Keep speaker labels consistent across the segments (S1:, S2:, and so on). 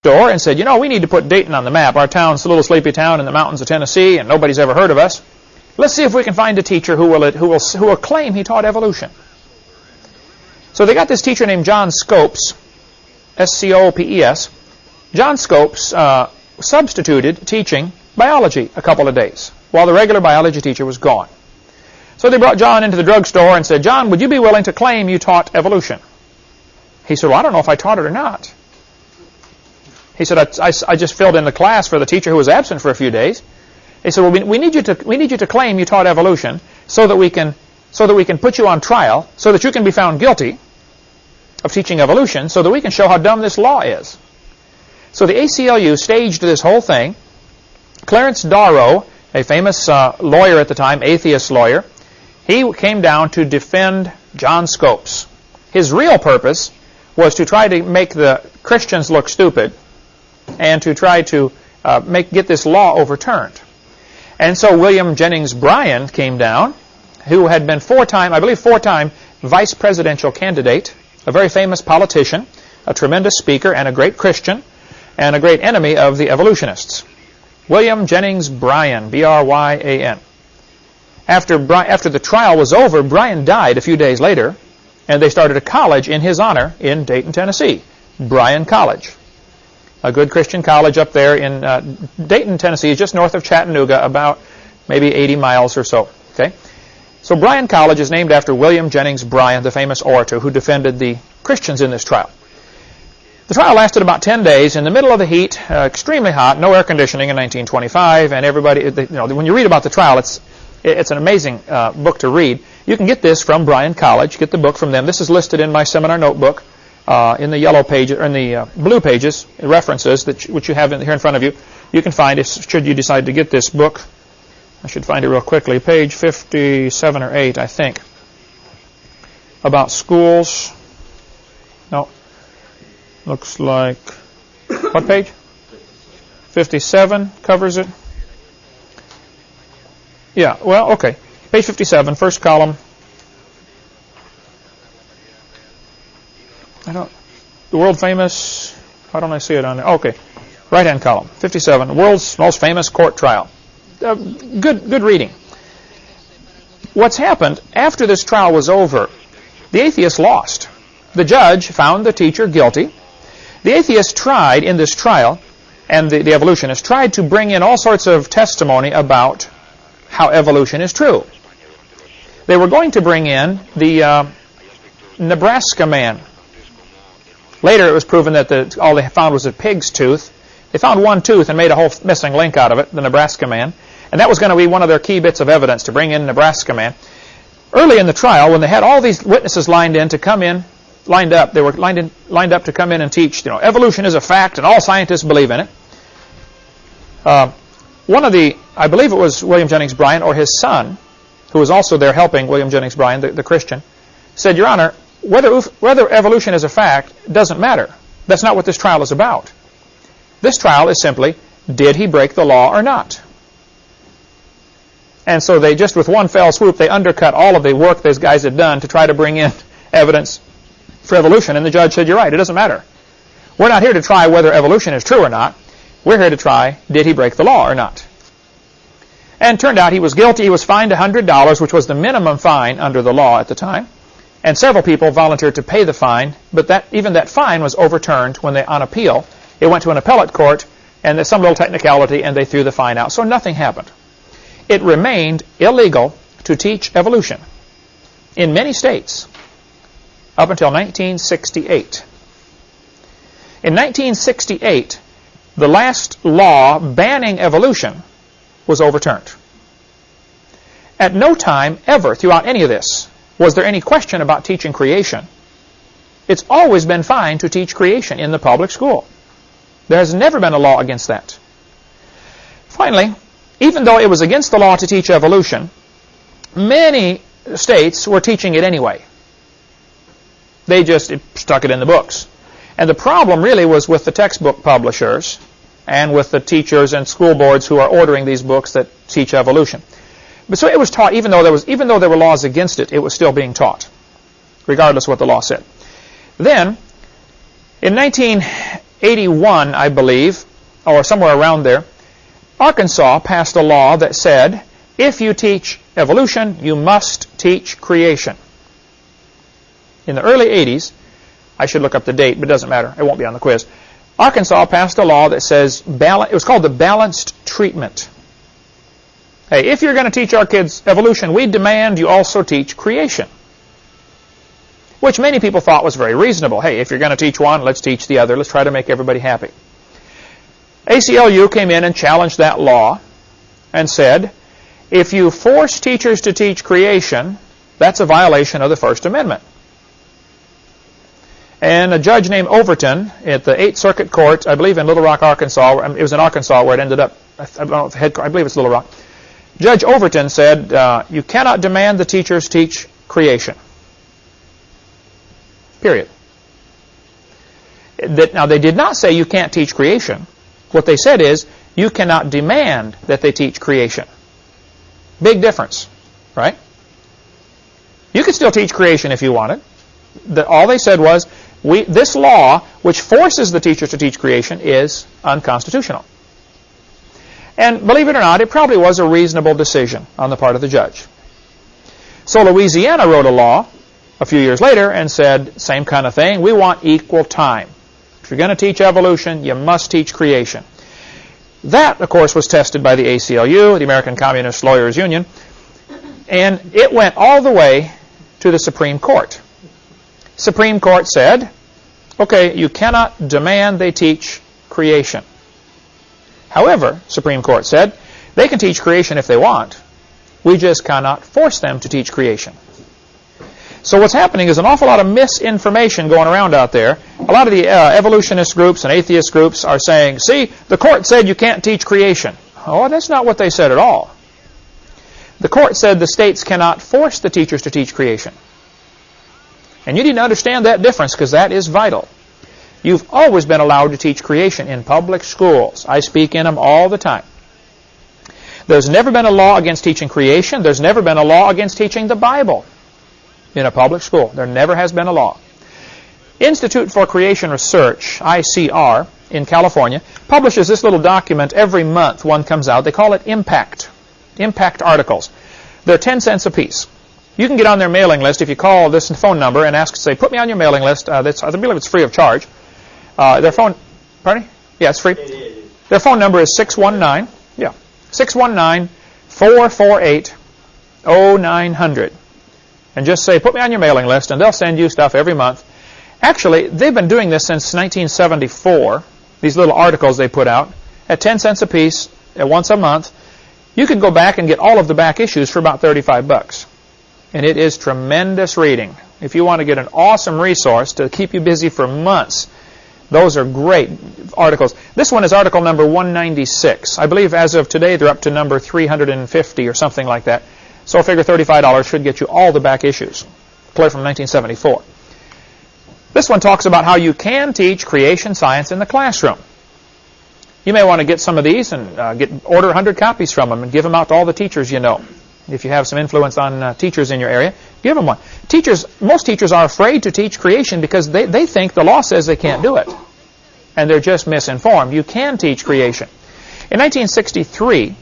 S1: drugstore and said, you know, we need to put Dayton on the map. Our town's a little sleepy town in the mountains of Tennessee, and nobody's ever heard of us. Let's see if we can find a teacher who will claim he taught evolution. So they got this teacher named John Scopes, S-C-O-P-E-S. John Scopes substituted teaching biology a couple of days while the regular biology teacher was gone. So they brought John into the drugstore and said, John, would you be willing to claim you taught evolution? He said, well, I don't know if I taught it or not. He said, I just filled in the class for the teacher who was absent for a few days. He said, well, we need you to claim you taught evolution so that we can put you on trial, so that you can be found guilty of teaching evolution, so that we can show how dumb this law is. So the ACLU staged this whole thing. Clarence Darrow, a famous lawyer at the time, atheist lawyer, he came down to defend John Scopes. His real purpose was to try to make the Christians look stupid and to try to get this law overturned. And so William Jennings Bryan came down, who had been four-time vice presidential candidate, a very famous politician, a tremendous speaker, and a great Christian, and a great enemy of the evolutionists. William Jennings Bryan, B-R-Y-A-N. After the trial was over, Bryan died a few days later, and they started a college in his honor in Dayton, Tennessee, Bryan College. A good Christian college up there in Dayton, Tennessee, just north of Chattanooga, about maybe 80 miles or so. Okay, so Bryan College is named after William Jennings Bryan, the famous orator who defended the Christians in this trial. The trial lasted about 10 days in the middle of the heat, extremely hot, no air conditioning in 1925, and everybody, when you read about the trial, it's an amazing book to read. You can get this from Bryan College. Get the book from them. This is listed in my seminar notebook. In the yellow page, or in the blue pages, references which you have here in front of you, you can find, should you decide to get this book. I should find it real quickly. Page 57 or 8, I think. About schools. No. Looks like, what page? 57 covers it. Yeah, well, okay. Page 57, first column. The world famous, how don't I see it on there? Okay, right-hand column, 57, world's most famous court trial. Good reading. What's happened, after this trial was over, the atheists lost. The judge found the teacher guilty. The atheists tried in this trial, and the evolutionists tried to bring in all sorts of testimony about how evolution is true. They were going to bring in the Nebraska man. Later it was proven that all they found was a pig's tooth. They found one tooth and made a whole missing link out of it, the Nebraska man. And that was going to be one of their key bits of evidence to bring in Nebraska man. Early in the trial, when they had all these witnesses lined up, they were lined up to come in and teach, evolution is a fact and all scientists believe in it. I believe it was William Jennings Bryan or his son, who was also there helping William Jennings Bryan, the Christian, said, Your Honor, whether evolution is a fact doesn't matter. That's not what this trial is about. This trial is simply, did he break the law or not? And so they just, with one fell swoop, they undercut all of the work those guys had done to try to bring in evidence for evolution. And the judge said, you're right, it doesn't matter. We're not here to try whether evolution is true or not. We're here to try, did he break the law or not? And turned out he was guilty. He was fined $100, which was the minimum fine under the law at the time. And several people volunteered to pay the fine, but even that fine was overturned when on appeal. It went to an appellate court, and there's some little technicality, and they threw the fine out. So nothing happened. It remained illegal to teach evolution in many states up until 1968. In 1968, the last law banning evolution was overturned. At no time ever throughout any of this was there any question about teaching creation. It's always been fine to teach creation in the public school. There has never been a law against that. Finally, even though it was against the law to teach evolution, many states were teaching it anyway. They just stuck it in the books. And the problem really was with the textbook publishers and with the teachers and school boards who are ordering these books that teach evolution. But so it was taught, even though there were laws against it, it was still being taught, regardless of what the law said. Then, in 1981, I believe, or somewhere around there, Arkansas passed a law that said, if you teach evolution, you must teach creation. In the early 80s, I should look up the date, but it doesn't matter. It won't be on the quiz. Arkansas passed a law that says, it was called the balanced treatment. Hey, if you're going to teach our kids evolution, we demand you also teach creation. Which many people thought was very reasonable. Hey, if you're going to teach one, let's teach the other. Let's try to make everybody happy. ACLU came in and challenged that law and said, if you force teachers to teach creation, that's a violation of the First Amendment. And a judge named Overton at the 8th Circuit Court, I believe in Little Rock, Arkansas, it was in Arkansas where it ended up, I believe it's Little Rock. Judge Overton said, you cannot demand the teachers teach creation. Period. Now, they did not say you can't teach creation. What they said is, you cannot demand that they teach creation. Big difference, right? You could still teach creation if you wanted. All they said was, this law, which forces the teachers to teach creation, is unconstitutional. And believe it or not, it probably was a reasonable decision on the part of the judge. So Louisiana wrote a law a few years later and said, same kind of thing, we want equal time. If you're going to teach evolution, you must teach creation. That, of course, was tested by the ACLU, the American Communist Lawyers Union, and it went all the way to the Supreme Court. Supreme Court said, okay, you cannot demand they teach creation. However, Supreme Court said, they can teach creation if they want. We just cannot force them to teach creation. So what's happening is an awful lot of misinformation going around out there. A lot of the evolutionist groups and atheist groups are saying, see, the court said you can't teach creation. Oh, that's not what they said at all. The court said the states cannot force the teachers to teach creation. And you need to understand that difference because that is vital. You've always been allowed to teach creation in public schools. I speak in them all the time. There's never been a law against teaching creation. There's never been a law against teaching the Bible in a public school. There never has been a law. Institute for Creation Research, ICR, in California, publishes this little document every month. One comes out. They call it Impact. Impact articles. They're 10 cents a piece. You can get on their mailing list if you call this phone number and ask, say, put me on your mailing list. I believe it's free of charge. Their phone, pardon me? Yeah, it's free. Their phone number is 619-448-0900. And just say, put me on your mailing list, and they'll send you stuff every month. Actually, they've been doing this since 1974, these little articles they put out, at 10 cents a piece, at once a month. You can go back and get all of the back issues for about $35. And it is tremendous reading. If you want to get an awesome resource to keep you busy for months, those are great articles. This one is article number 196. I believe as of today, they're up to number 350 or something like that. So I figure $35 should get you all the back issues, clear from 1974. This one talks about how you can teach creation science in the classroom. You may want to get some of these and order 100 copies from them and give them out to all the teachers you know. If you have some influence on teachers in your area, give them one. Most teachers are afraid to teach creation because they think the law says they can't do it. And they're just misinformed. You can teach creation. In 1963,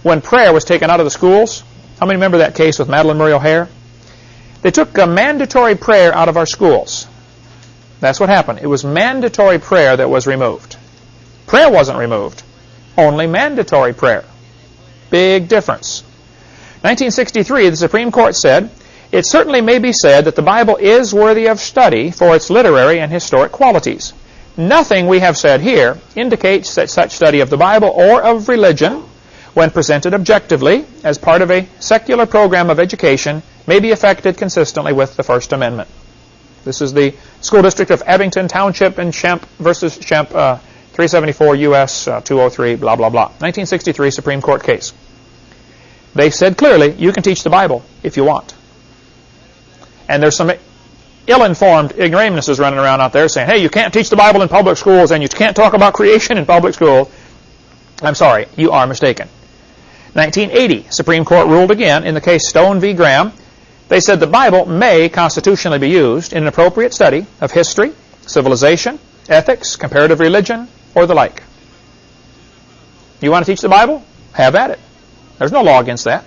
S1: when prayer was taken out of the schools, how many remember that case with Madeleine Murray O'Hare? They took a mandatory prayer out of our schools. That's what happened. It was mandatory prayer that was removed. Prayer wasn't removed. Only mandatory prayer. Big difference. 1963, the Supreme Court said, it certainly may be said that the Bible is worthy of study for its literary and historic qualities. Nothing we have said here indicates that such study of the Bible or of religion, when presented objectively as part of a secular program of education, may be affected consistently with the First Amendment. This is the School District of Abington Township and Shemp versus Shemp, 374 U.S. 203, blah, blah, blah. 1963 Supreme Court case. They said clearly, you can teach the Bible if you want. And there's some ill-informed ignoramuses running around out there saying, hey, you can't teach the Bible in public schools and you can't talk about creation in public schools. I'm sorry, you are mistaken. 1980, Supreme Court ruled again in the case Stone v. Graham. They said the Bible may constitutionally be used in an appropriate study of history, civilization, ethics, comparative religion, or the like. You want to teach the Bible? Have at it. There's no law against that.